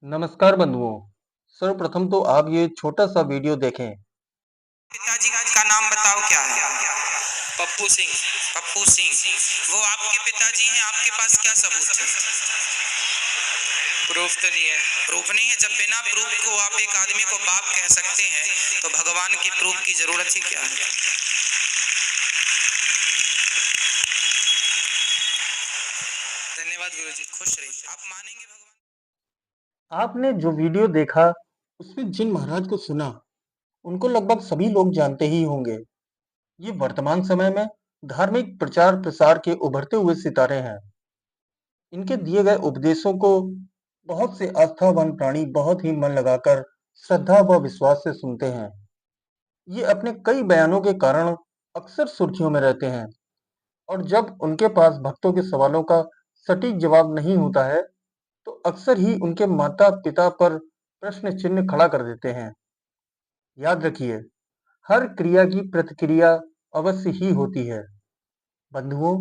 नमस्कार बंधुओं। सर्वप्रथम तो आप ये छोटा सा वीडियो देखें। पिताजी का नाम बताओ क्या है? पप्पू सिंह। पप्पू सिंह वो आपके पिताजी हैं? आपके पास क्या सबूत है? प्रूफ तो नहीं है। प्रूफ नहीं है? जब बिना प्रूफ को आप एक आदमी को बाप कह सकते हैं तो भगवान की प्रूफ की जरूरत ही क्या है? धन्यवाद गुरुजी, खुश रहिए। आप मानेंगे भगवान। आपने जो वीडियो देखा उसमें जिन महाराज को सुना उनको लगभग सभी लोग जानते ही होंगे। ये वर्तमान समय में धार्मिक प्रचार प्रसार के उभरते हुए सितारे हैं। इनके दिए गए उपदेशों को बहुत से आस्थावान प्राणी बहुत ही मन लगाकर श्रद्धा व विश्वास से सुनते हैं। ये अपने कई बयानों के कारण अक्सर सुर्खियों में रहते हैं और जब उनके पास भक्तों के सवालों का सटीक जवाब नहीं होता है तो अक्सर ही उनके माता-पिता पर प्रश्न चिन्ह खड़ा कर देते हैं। याद रखिए, हर क्रिया की प्रतिक्रिया अवश्य ही होती है। बंधुओं,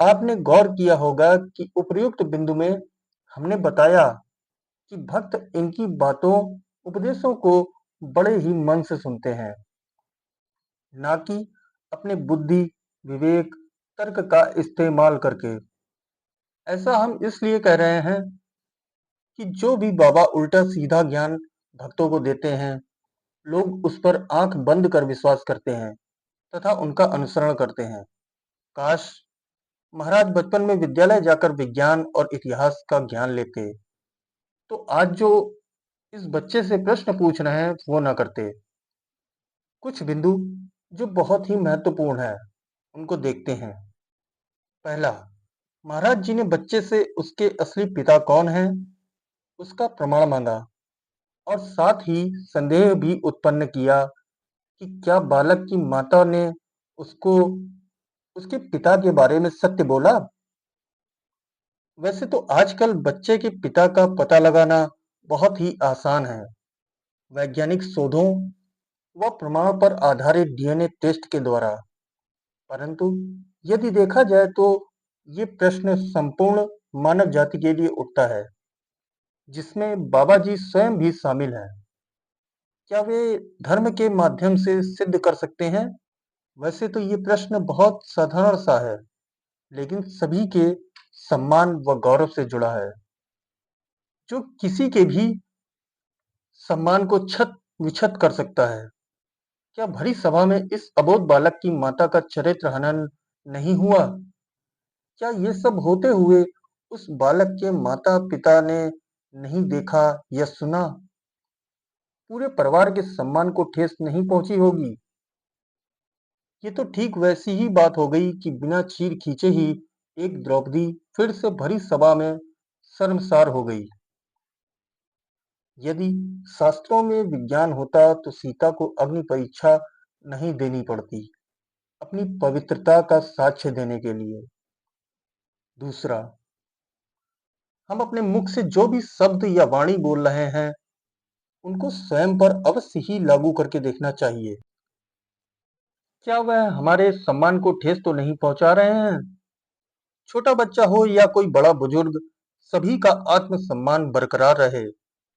आपने गौर किया होगा कि उपर्युक्त बिंदु में हमने बताया कि भक्त इनकी बातों, उपदेशों को बड़े ही मन से सुनते हैं, ना कि अपने बुद्धि, विवेक, तर्क का इस्तेमाल करके। ऐसा हम इसलिए कह रहे हैं कि जो भी बाबा उल्टा सीधा ज्ञान भक्तों को देते हैं, लोग उस पर आंख बंद कर विश्वास करते हैं तथा उनका अनुसरण करते हैं। काश महाराज बचपन में विद्यालय जाकर विज्ञान और इतिहास का ज्ञान लेते, तो आज जो इस बच्चे से प्रश्न पूछ रहे हैं वो ना करते। कुछ बिंदु जो बहुत ही महत्वपूर्ण है, उनको देखते हैं। पहला, महाराज जी ने बच्चे से उसके असली पिता कौन है, उसका प्रमाण मांगा और साथ ही संदेह भी उत्पन्न किया कि क्या बालक की माता ने उसको उसके पिता के बारे में सत्य बोला। वैसे तो आजकल बच्चे के पिता का पता लगाना बहुत ही आसान है, वैज्ञानिक शोधों व प्रमाण पर आधारित डीएनए टेस्ट के द्वारा। परंतु यदि देखा जाए तो ये प्रश्न संपूर्ण मानव जाति के लिए उठता है, जिसमें बाबा जी स्वयं भी शामिल हैं। क्या वे धर्म के माध्यम से सिद्ध कर सकते हैं? वैसे तो ये प्रश्न बहुत साधारण सा है, लेकिन सभी के सम्मान व गौरव से जुड़ा है, जो किसी के भी सम्मान को छत विछत कर सकता है। क्या भरी सभा में इस अबोध बालक की माता का चरित्र हनन नहीं हुआ? क्या ये सब होते हुए उस बालक के माता पिता ने नहीं देखा या सुना? पूरे परिवार के सम्मान को ठेस नहीं पहुंची होगी? ये तो ठीक वैसी ही बात हो गई कि बिना चीर खींचे ही एक द्रौपदी फिर से भरी सभा में शर्मसार हो गई। यदि शास्त्रों में विज्ञान होता तो सीता को अग्नि परीक्षा नहीं देनी पड़ती, अपनी पवित्रता का साक्ष्य देने के लिए। दूसरा, हम अपने मुख से जो भी शब्द या वाणी बोल रहे हैं, उनको स्वयं पर अवश्य ही लागू करके देखना चाहिए। क्या वह हमारे सम्मान को ठेस तो नहीं पहुंचा रहे हैं? छोटा बच्चा हो या कोई बड़ा बुजुर्ग, सभी का आत्मसम्मान बरकरार रहे,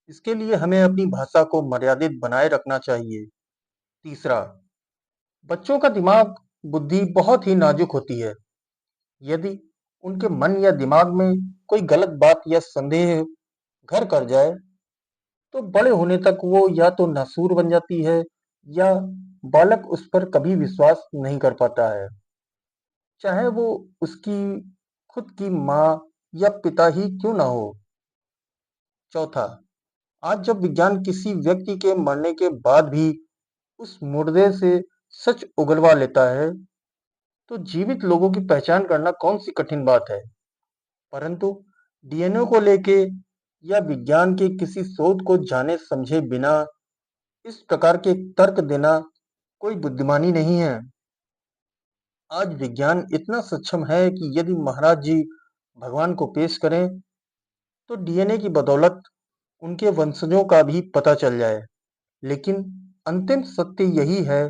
इसके लिए हमें अपनी भाषा को मर्यादित बनाए रखना चाहिए। तीसरा, बच्चों का दिमाग, बुद्धि बहुत ही नाजुक होती है। यदि उनके मन या दिमाग में कोई गलत बात या संदेह घर कर जाए, तो बड़े होने तक वो या तो नासूर बन जाती है या बालक उस पर कभी विश्वास नहीं कर पाता है, चाहे वो उसकी खुद की माँ या पिता ही क्यों ना हो। चौथा, आज जब विज्ञान किसी व्यक्ति के मरने के बाद भी उस मुर्दे से सच उगलवा लेता है, तो जीवित लोगों की पहचान करना कौन सी कठिन बात है। परंतु डीएनए को लेके या विज्ञान के किसी शोध को जाने समझे बिना इस प्रकार के तर्क देना कोई बुद्धिमानी नहीं है। आज विज्ञान इतना सक्षम है कि यदि महाराज जी भगवान को पेश करें तो डीएनए की बदौलत उनके वंशजों का भी पता चल जाए। लेकिन अंतिम सत्य यही है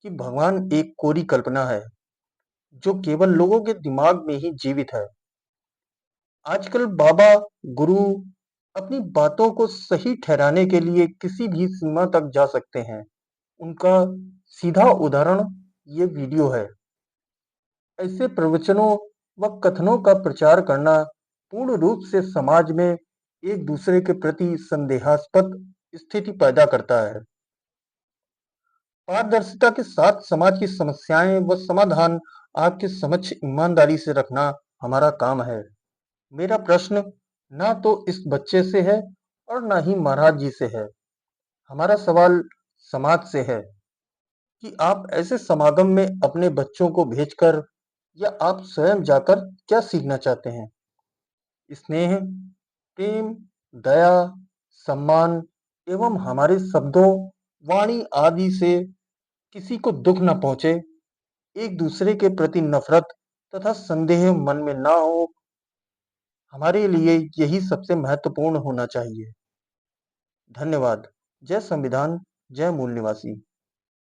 कि भगवान एक कोरी कल्पना है, जो केवल लोगों के दिमाग में ही जीवित है। आजकल बाबा, गुरु अपनी बातों को सही ठहराने के लिए किसी भी सीमा तक जा सकते हैं। उनका सीधा उदाहरण ये वीडियो है। ऐसे प्रवचनों व कथनों का प्रचार करना पूर्ण रूप से समाज में एक दूसरे के प्रति संदेहास्पद स्थिति पैदा करता है। पारदर्शिता के साथ समाज की समस्याएं व समाधान आपके समक्ष ईमानदारी से रखना हमारा काम है। मेरा प्रश्न ना तो इस बच्चे से है और ना ही महाराज जी से है। हमारा सवाल समाज से है कि आप ऐसे समागम में अपने बच्चों को भेजकर या आप स्वयं जाकर क्या सीखना चाहते हैं? स्नेह, प्रेम, दया, सम्मान एवं हमारे शब्दों, वाणी आदि से किसी को दुख न पहुंचे, एक दूसरे के प्रति नफरत तथा संदेह मन में ना हो, हमारे लिए यही सबसे महत्वपूर्ण होना चाहिए। धन्यवाद। जय संविधान, जय मूल निवासी।